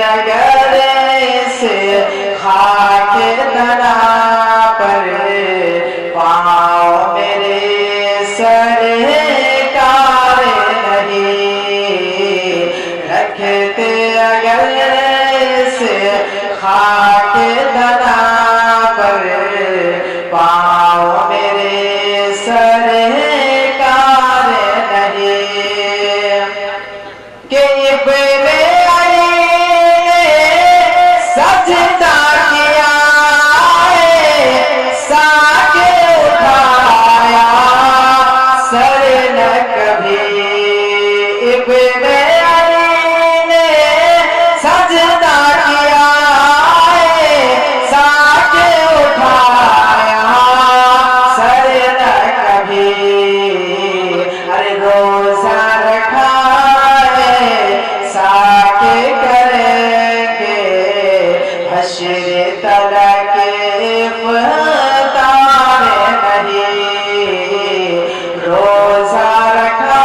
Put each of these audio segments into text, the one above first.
اگر اس خاک تنا پر پاؤں میرے سرکار نہیں رکھتے اگر اس خاک تنا پر پاؤں میرے سرکار نہیں کہ ابن علی نے سجدہ کیا ساتھ اٹھایا سر نہ کبھی ابن علی نے سجدہ کیا ساتھ اٹھایا سر نہ کبھی ارے روزہ رکھا ساکے کریں گے حشر تلک افطار نہیں روزہ رکھا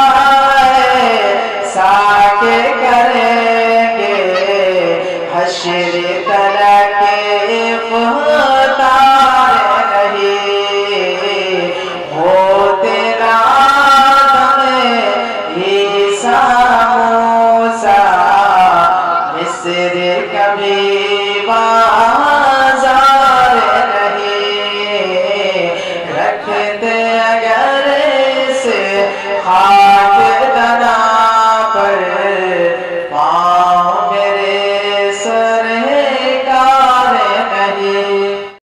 ہے ساکے کریں گے حشر تلک افطار نہیں ہو تیرا دم عیسیٰ موسیٰ مصر کبھی